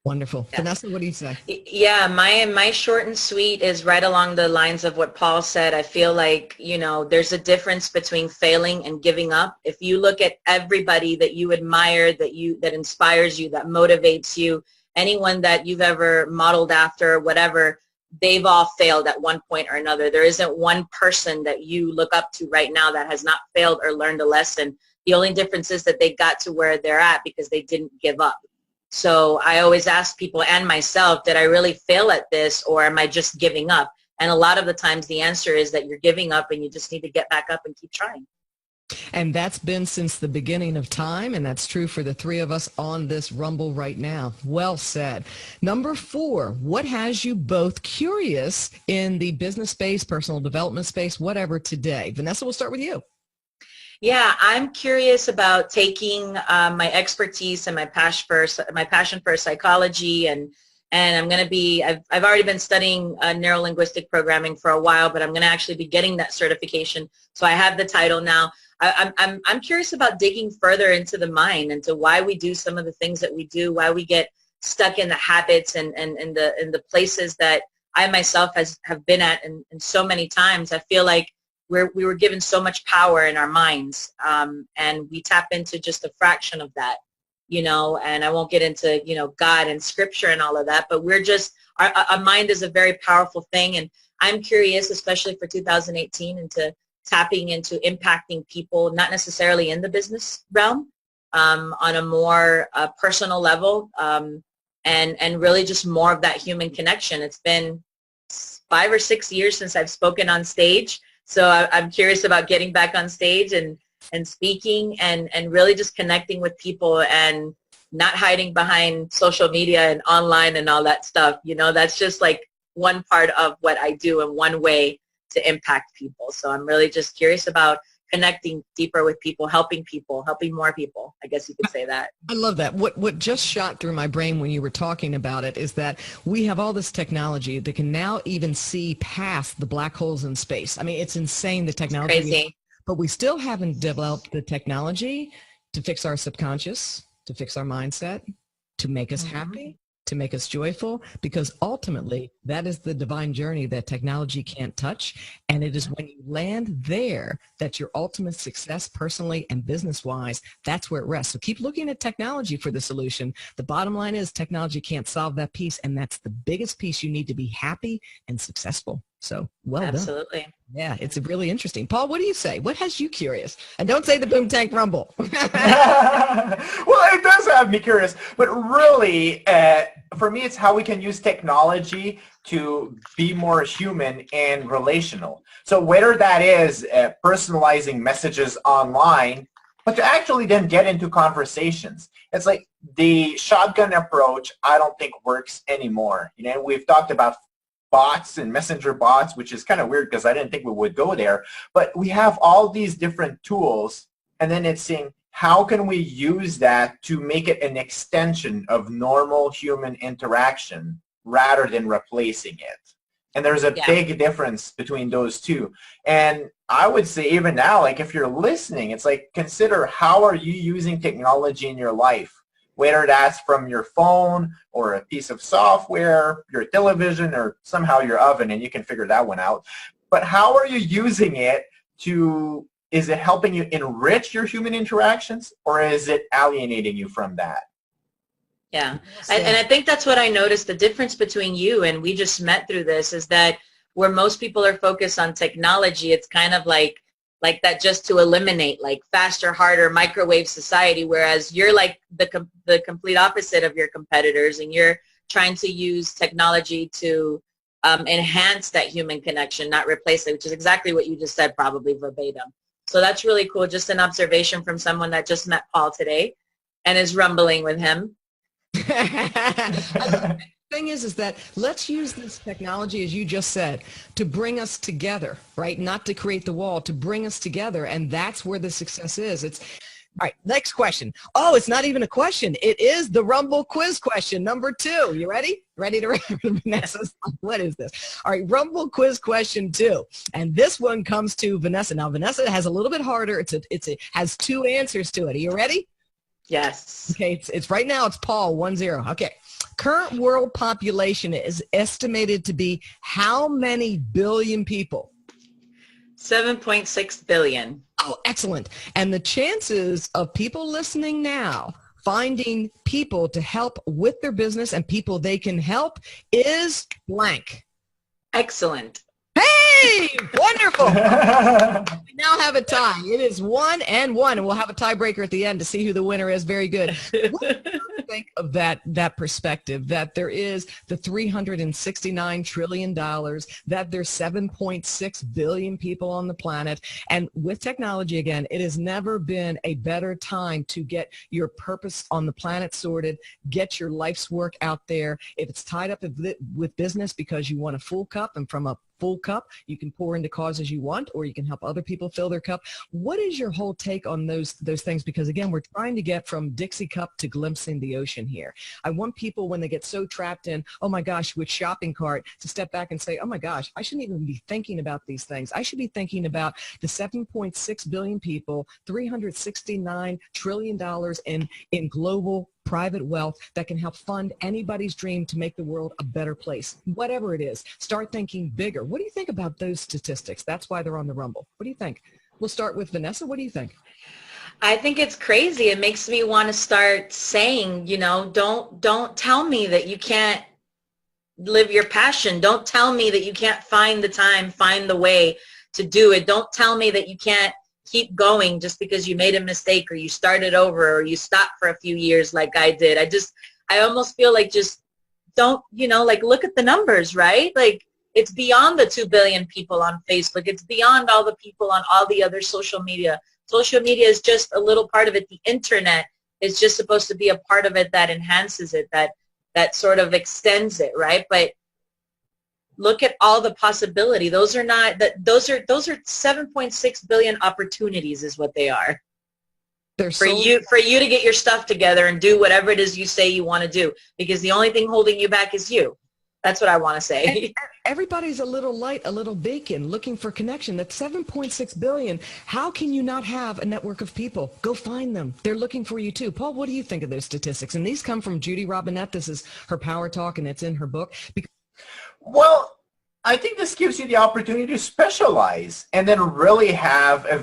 Wonderful. Yeah. Vanessa, what do you say? Yeah, my short and sweet is right along the lines of what Paul said. I feel like, there's a difference between failing and giving up. If you look at everybody that you admire, that inspires you, that motivates you, anyone that you've ever modeled after, whatever, they've all failed at one point or another. There isn't one person that you look up to right now that has not failed or learned a lesson. The only difference is that they got to where they're at because they didn't give up. So I always ask people and myself, did I really fail at this, or am I just giving up? And a lot of the times the answer is that you're giving up and you just need to get back up and keep trying. And that's been since the beginning of time, and that's true for the 3 of us on this Rumble right now. Well said. Number 4, what has you both curious in the business space, personal development space, whatever today? Vanessa, we'll start with you. Yeah, I'm curious about taking my expertise and my passion for psychology, and I'm going to be, I've already been studying neuro-linguistic programming for a while, but I'm going to actually be getting that certification. So I have the title now. I'm curious about digging further into the mind, into why we do some of the things that we do, why we get stuck in the habits and the places that I myself have been at, and so many times I feel like we were given so much power in our minds, and we tap into just a fraction of that, and I won't get into, God and scripture and all of that, but we're just, our mind is a very powerful thing, and I'm curious, especially for 2018, into tapping into impacting people, not necessarily in the business realm, on a more personal level, and really just more of that human connection. It's been 5 or 6 years since I've spoken on stage, so I'm curious about getting back on stage and speaking and really just connecting with people and not hiding behind social media and online and all that stuff. That's just like one part of what I do and one way to impact people. So I'm really just curious about connecting deeper with people, helping more people. I guess you could say that. I love that. What just shot through my brain when you were talking about it is that we have all this technology that can now even see past the black holes in space. I mean, it's insane, the technology. It's crazy. But we still haven't developed the technology to fix our subconscious, to fix our mindset, to make us happy, to make us joyful, because ultimately that is the divine journey that technology can't touch. And it is when you land there that your ultimate success personally and business-wise, that's where it rests. So keep looking at technology for the solution. The bottom line is technology can't solve that piece, and that's the biggest piece you need to be happy and successful. So well done. Absolutely. Yeah, it's really interesting. Paul, what do you say? What has you curious? And don't say the Boomtank Rumble. Well, it does have me curious, but really, for me, it's how we can use technology to be more human and relational. So whether that is personalizing messages online, but to actually then get into conversations. It's like the shotgun approach, I don't think works anymore. We've talked about bots and messenger bots, which is kind of weird because I didn't think we would go there. But we have all these different tools, and then it's saying, how can we use that to make it an extension of normal human interaction rather than replacing it? And there's a big difference between those two. And I would say even now, like if you're listening, it's like, consider how are you using technology in your life? Whether that's from your phone or a piece of software, your television, or somehow your oven, and you can figure that one out. But how are you using it to, is it helping you enrich your human interactions, or is it alienating you from that? Yeah, and I think that's what I noticed, the difference between you, and we just met through this, is that where most people are focused on technology, it's kind of like that just to eliminate, like faster, harder, microwave society, whereas you're like the complete opposite of your competitors, and you're trying to use technology to enhance that human connection, not replace it, which is exactly what you just said, probably verbatim. So that's really cool. Just an observation from someone that just met Paul today and is rumbling with him. The thing is that let's use this technology, as you just said, to bring us together, right? Not to create the wall, to bring us together. And that's where the success is. It's all right. Next question. Oh, it's not even a question. It is the Rumble quiz question number 2. You ready? Ready to Vanessa? What is this? All right. Rumble quiz question 2. And this one comes to Vanessa. Now, Vanessa has a little bit harder. It has 2 answers to it. Are you ready? Yes. Okay, it's right now it's Paul 1-0. Okay. Current world population is estimated to be how many billion people? 7.6 billion. Oh, excellent. And the chances of people listening now finding people to help with their business and people they can help is blank. Excellent. Hey, wonderful. We now have a tie. It is 1-1, and we'll have a tiebreaker at the end to see who the winner is. Very good. What do you think of that perspective, that there is the $369 trillion, that there's 7.6 billion people on the planet, and with technology, again, it has never been a better time to get your purpose on the planet sorted, get your life's work out there. If it's tied up with business because you want a full cup, and from a full cup. You can pour into causes you want, or you can help other people fill their cup. What is your whole take on those things? Because again, we're trying to get from Dixie cup to glimpsing the ocean here. I want people, when they get so trapped in, oh my gosh, with shopping cart, to step back and say, oh my gosh, I shouldn't even be thinking about these things. I should be thinking about the 7.6 billion people, $369 trillion in global private wealth that can help fund anybody's dream to make the world a better place. Whatever it is, start thinking bigger. What do you think about those statistics? That's why they're on the Rumble. What do you think? We'll start with Vanessa. What do you think? I think it's crazy. It makes me want to start saying, don't tell me that you can't live your passion. Don't tell me that you can't find the time, find the way to do it. Don't tell me that you can't keep going just because you made a mistake, or you started over, or you stopped for a few years like I did. I almost feel like just don't, look at the numbers, right? Like, it's beyond the 2 billion people on Facebook. It's beyond all the people on all the other social media. Social media is just a little part of it. The internet is just supposed to be a part of it that enhances it, that sort of extends it, right? But look at all the possibility. Those are 7.6 billion opportunities is what they are. For you to get your stuff together and do whatever it is you say you want to do, because the only thing holding you back is you. That's what I want to say. And everybody's a little light, a little bacon, looking for connection. That's 7.6 billion. How can you not have a network of people? Go find them. They're looking for you too. Paul, what do you think of those statistics? And these come from Judy Robinette. This is her Power Talk, and it's in her book. Well, I think this gives you the opportunity to specialize and then really have a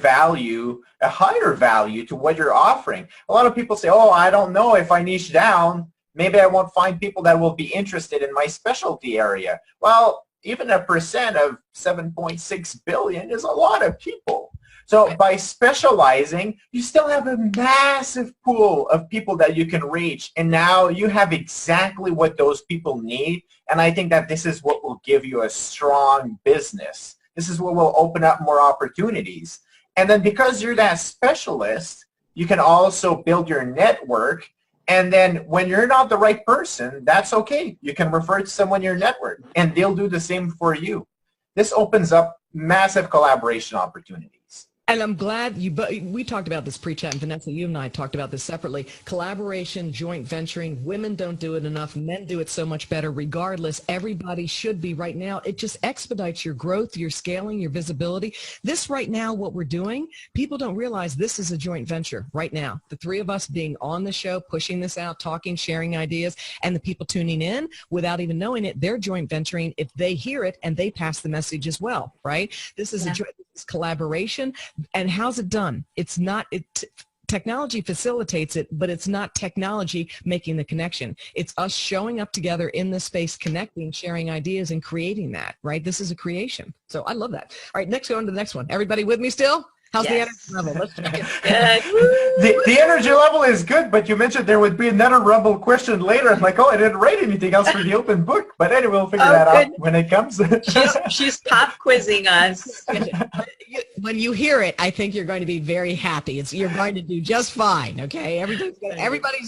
higher value to what you're offering. A lot of people say, oh, I don't know if I niche down. Maybe I won't find people that will be interested in my specialty area. Well, even 1% of 7.6 billion is a lot of people. So by specializing, you still have a massive pool of people that you can reach. And now you have exactly what those people need. And I think that this is what will give you a strong business. This is what will open up more opportunities. And then because you're that specialist, you can also build your network. And then when you're not the right person, that's okay. You can refer to someone in your network, and they'll do the same for you. This opens up massive collaboration opportunities. And I'm glad we talked about this pre-chat, and Vanessa, you and I talked about this separately. Collaboration, joint venturing, women don't do it enough. Men do it so much better. Regardless, everybody should be right now. It just expedites your growth, your scaling, your visibility. This right now, what we're doing, people don't realize this is a joint venture right now. The three of us being on the show, pushing this out, talking, sharing ideas, and the people tuning in without even knowing it, they're joint venturing if they hear it and they pass the message as well, right? This is this collaboration. And how's it done? It's not, technology facilitates it, but it's not technology making the connection. It's us showing up together in this space, connecting, sharing ideas, and creating that, right? This is a creation. So I love that. All right, next, go on to the next one. Everybody with me still? How's the energy level? Let's check it. The energy level is good, but you mentioned there would be another Rumble question later. I'm like, oh, I didn't write anything else for the open book. But anyway, we'll figure that out when it comes. She's pop quizzing us. When you hear it, I think you're going to be very happy. You're going to do just fine, okay? Everybody's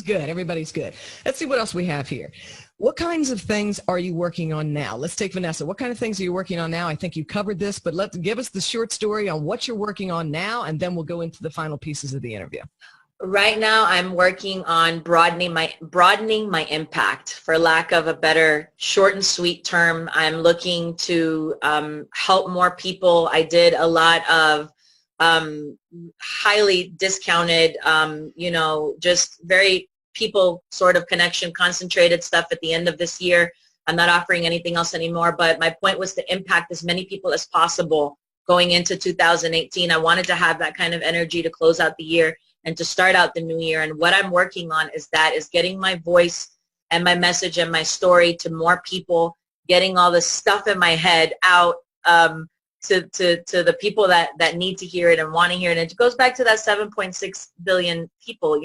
good. Everybody's good. Let's see what else we have here. What kinds of things are you working on now? Let's take Vanessa. What kind of things are you working on now? I think you covered this, but give us the short story on what you're working on now, and then we'll go into the final pieces of the interview. Right now, I'm working on broadening my impact. For lack of a better short and sweet term, I'm looking to help more people. I did a lot of highly discounted, just very people sort of connection, concentrated stuff at the end of this year. I'm not offering anything else anymore, but my point was to impact as many people as possible going into 2018. I wanted to have that kind of energy to close out the year and to start out the new year. And what I'm working on is getting my voice and my message and my story to more people, getting all the stuff in my head out to the people that need to hear it and want to hear it. And it goes back to that 7.6 billion people,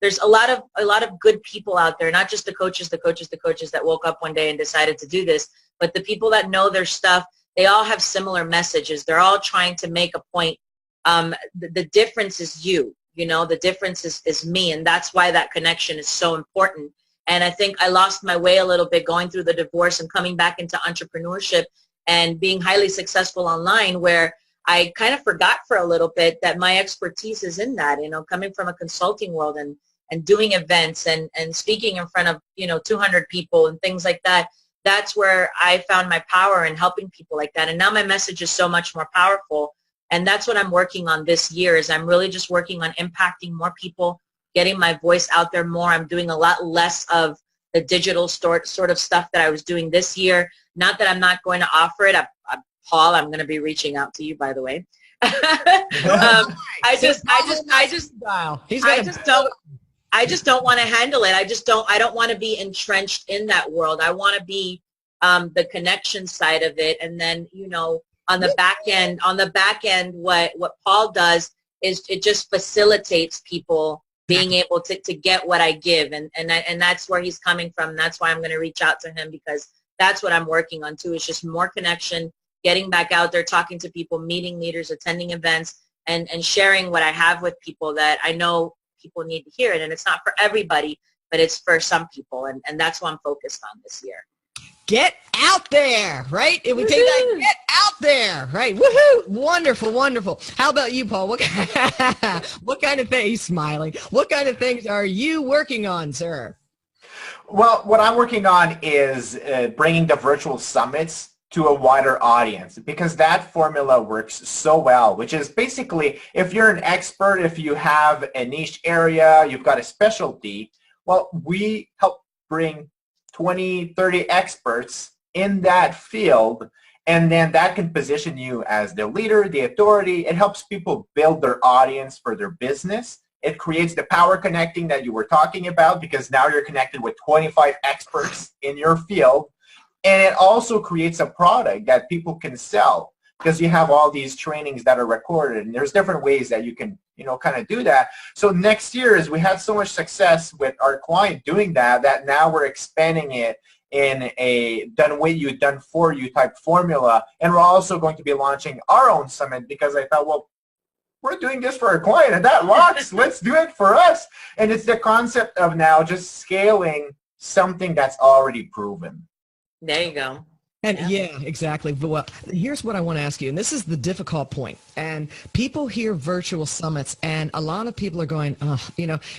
There's a lot of good people out there, not just the coaches that woke up one day and decided to do this, but the people that know their stuff. They all have similar messages. They're all trying to make a point. The difference is you, the difference is me. And that's why that connection is so important. And I think I lost my way a little bit going through the divorce and coming back into entrepreneurship and being highly successful online, where I kind of forgot for a little bit that my expertise is in that, coming from a consulting world and doing events and speaking in front of, 200 people and things like that. That's where I found my power in helping people like that. And now my message is so much more powerful. And that's what I'm working on this year, is I'm really just working on impacting more people, getting my voice out there more. I'm doing a lot less of the digital sort of stuff that I was doing this year. Not that I'm not going to offer it. Paul, I'm going to be reaching out to you, by the way. I just don't want to handle it. I don't want to be entrenched in that world. I want to be the connection side of it. And then, on the back end, what Paul does is it just facilitates people being able to get what I give. And that's where he's coming from. That's why I'm going to reach out to him, because that's what I'm working on too. It's just more connection, getting back out there, talking to people, meeting leaders, attending events, and sharing what I have with people that I know people need to hear it. And it's not for everybody, but it's for some people. And that's what I'm focused on this year. Get out there, right? If we take that, get out there, right? Woohoo! Wonderful, wonderful. How about you, Paul? What kind of things, he's smiling. What kind of things are you working on, sir? Well, what I'm working on is bringing the virtual summits to a wider audience, because that formula works so well, which is basically, if you're an expert, if you have a niche area, you've got a specialty, well, we help bring 20, 30 experts in that field, and then that can position you as the leader, the authority. It helps people build their audience for their business. It creates the power connecting that you were talking about, because now you're connected with 25 experts in your field. And it also creates a product that people can sell, because you have all these trainings that are recorded, and there's different ways that you can, kind of do that. So next year, as we had so much success with our client doing that now we're expanding it in a done with you, done for you type formula. And we're also going to be launching our own summit, because I thought, well, we're doing this for our client and that rocks. Let's do it for us. And it's the concept of now just scaling something that's already proven. There you go. And yeah, exactly. But well, here's what I want to ask you, and this is the difficult point. And people hear virtual summits, and a lot of people are going,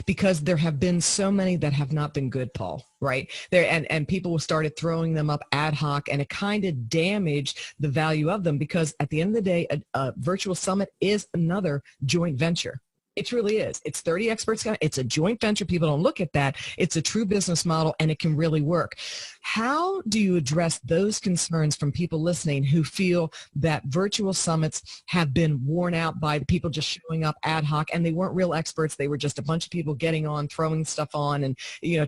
because there have been so many that have not been good, Paul, right? And people started throwing them up ad hoc, and it kind of damaged the value of them, because at the end of the day, a virtual summit is another joint venture. It truly is. It's 30 experts. It's a joint venture. People don't look at that. It's a true business model, and it can really work. How do you address those concerns from people listening who feel that virtual summits have been worn out by the people just showing up ad hoc, and they weren't real experts? They were just a bunch of people getting on, throwing stuff on, and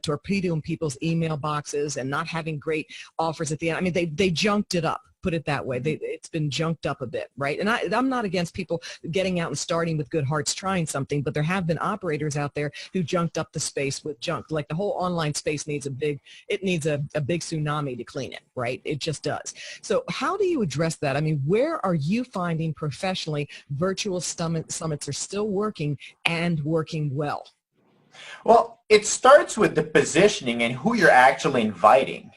torpedoing people's email boxes and not having great offers at the end. I mean, they junked it up. Put it that way. It's been junked up a bit, right? And I'm not against people getting out and starting with good hearts, trying something, but there have been operators out there who junked up the space with junk. Like the whole online space needs a big tsunami to clean it, right? It just does. So how do you address that? I mean, where are you finding professionally virtual summits are still working and working well? Well, it starts with the positioning and who you're actually inviting.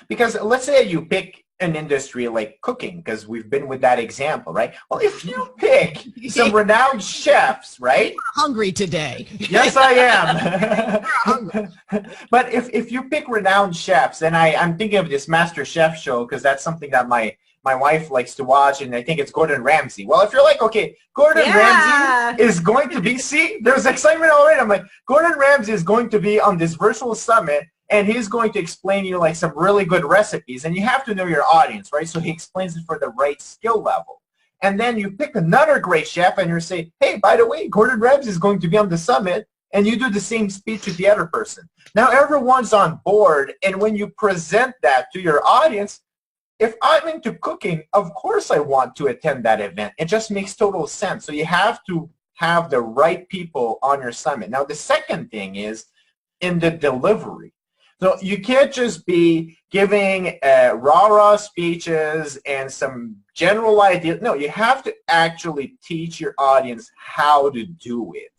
Because let's say you pick an industry like cooking, because we've been with that example, right? Well, if you pick some renowned chefs, right? You're hungry today. Yes, I am. But if you pick renowned chefs, and I'm thinking of this Master Chef show, because that's something that my wife likes to watch, and I think it's Gordon Ramsay. Well, if you're like, okay, Gordon Ramsay is going to be, see, there's excitement already. I'm like, Gordon Ramsay is going to be on this virtual summit, and he's going to explain you like some really good recipes, and you have to know your audience, right? So he explains it for the right skill level. And then you pick another great chef, and you say, hey, by the way, Gordon Ramsay is going to be on the summit, and you do the same speech with the other person. Now everyone's on board, and when you present that to your audience, if I'm into cooking, of course I want to attend that event. It just makes total sense. So you have to have the right people on your summit. Now the second thing is in the delivery. So you can't just be giving rah-rah speeches and some general ideas. No, you have to actually teach your audience how to do it.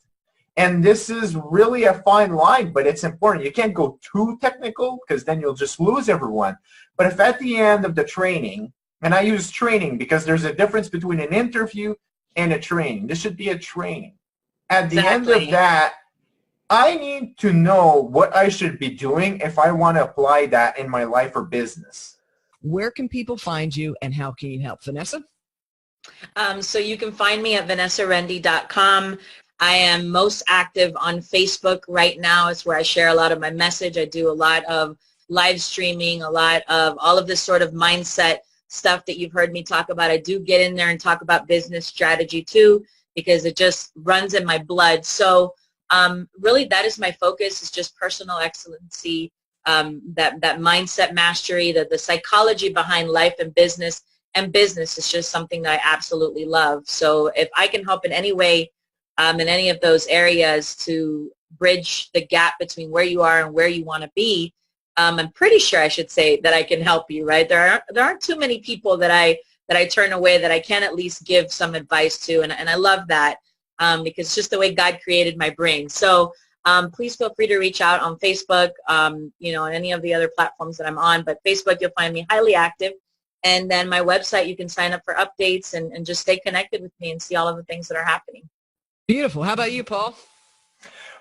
And this is really a fine line, but it's important. You can't go too technical, because then you'll just lose everyone. But if at the end of the training, And I use training because there's a difference between an interview and a training. This should be a training. At the end of that, I need to know what I should be doing if I want to apply that in my life or business. Where can people find you and how can you help? Vanessa? So you can find me at vanessarende.com. I am most active on Facebook right now. It's where I share a lot of my message. I do a lot of live streaming, a lot of all of this sort of mindset stuff that you've heard me talk about. I do get in there and talk about business strategy too, because it just runs in my blood. So really that is my focus, is just personal excellency, that mindset mastery, the psychology behind life and business is just something that I absolutely love. So if I can help in any way in any of those areas to bridge the gap between where you are and where you want to be, I'm pretty sure I should say that I can help you, right? There aren't too many people that I turn away that I can at least give some advice to, and I love that because it's just the way God created my brain. So please feel free to reach out on Facebook, on any of the other platforms that I'm on, but Facebook you'll find me highly active, and then my website you can sign up for updates and just stay connected with me and see all of the things that are happening. Beautiful. How about you, Paul?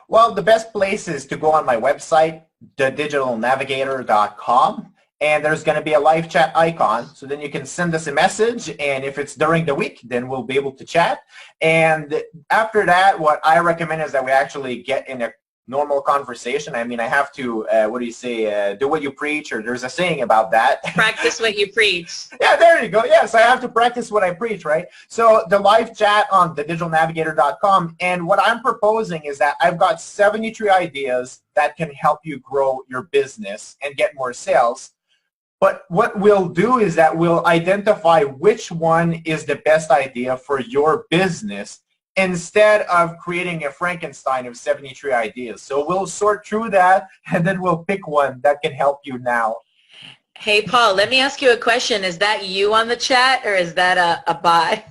Well, the best place is to go on my website, thedigitalnavigator.com, and there's going to be a live chat icon. So then you can send us a message, and if it's during the week, then we'll be able to chat. And after that, what I recommend is that we actually get in a normal conversation. I mean, I have to, do what you preach, or there's a saying about that. Practice what you preach. Yeah, there you go. Yes, I have to practice what I preach, right? So the live chat on thedigitalnavigator.com, and what I'm proposing is that I've got 73 ideas that can help you grow your business and get more sales. But what we'll do is that we'll identify which one is the best idea for your business, instead of creating a Frankenstein of 73 ideas. So we'll sort through that, and then we'll pick one that can help you now. Hey, Paul, let me ask you a question. Is that you on the chat, or is that a bot?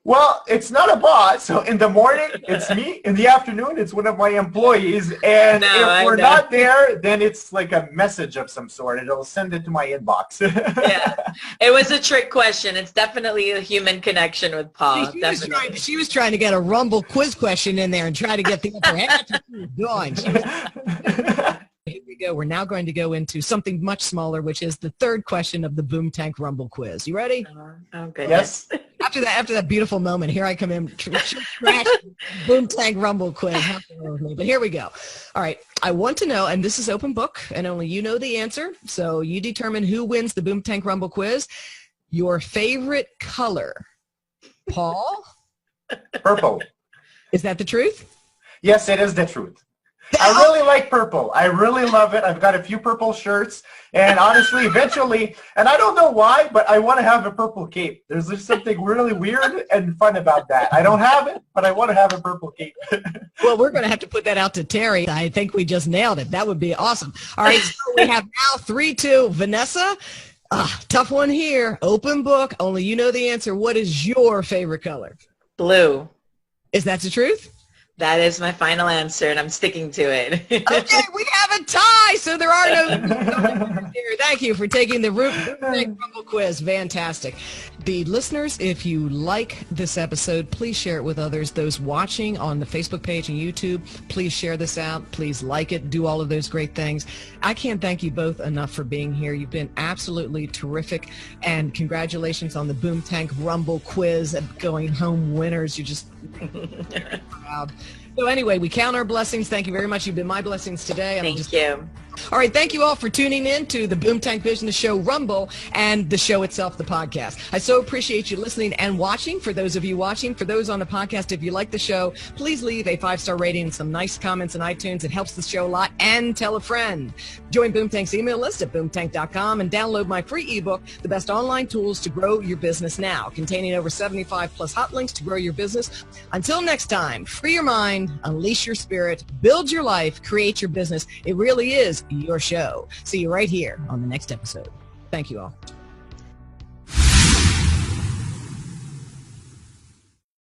Well, it's not a bot. So in the morning, it's me. In the afternoon, it's one of my employees. And if we're not there, then it's like a message of some sort. It'll send it to my inbox. Yeah, it was a trick question. It's definitely a human connection with Paul. She was trying to get a Rumble quiz question in there and try to get the upper hand. Here we go. We're now going to go into something much smaller, which is the third question of the Boomtank Rumble quiz. You ready? Okay. Yes. After that beautiful moment, here I come in, Boomtank Rumble quiz. But here we go. All right. I want to know, and this is open book, and only you know the answer, so you determine who wins the Boomtank Rumble quiz. Your favorite color. Paul? Purple. Is that the truth? Yes, it is the truth. I really like purple. I really love it. I've got a few purple shirts, and honestly, eventually, and I don't know why, but I want to have a purple cape. There's just something really weird and fun about that. I don't have it, but I want to have a purple cape. Well, we're going to have to put that out to Terry. I think we just nailed it. That would be awesome. All right, so we have now 3-2. Vanessa, tough one here. Open book. Only you know the answer. What is your favorite color? Blue. Is that the truth? That is my final answer, and I'm sticking to it. Okay, we have a tie, so there are no here. Thank you for taking the Rumble quiz. Fantastic. The listeners, if you like this episode, please share it with others. Those watching on the Facebook page and YouTube, please share this out. Please like it. Do all of those great things. I can't thank you both enough for being here. You've been absolutely terrific, and congratulations on the Boomtank Rumble quiz and going home winners. You're just proud. So anyway, we count our blessings. Thank you very much. You've been my blessings today. Thank you. All right. Thank you all for tuning in to the Boomtank Business Show Rumble and the show itself, the podcast. I so appreciate you listening and watching. For those of you watching, for those on the podcast, if you like the show, please leave a 5-star rating and some nice comments on iTunes. It helps the show a lot. And tell a friend. Join Boomtank's email list at boomtank.com and download my free ebook, The Best Online Tools to Grow Your Business Now, containing over 75 plus hot links to grow your business. Until next time, free your mind, unleash your spirit, build your life, create your business. It really is your show. See you right here on the next episode. Thank you all.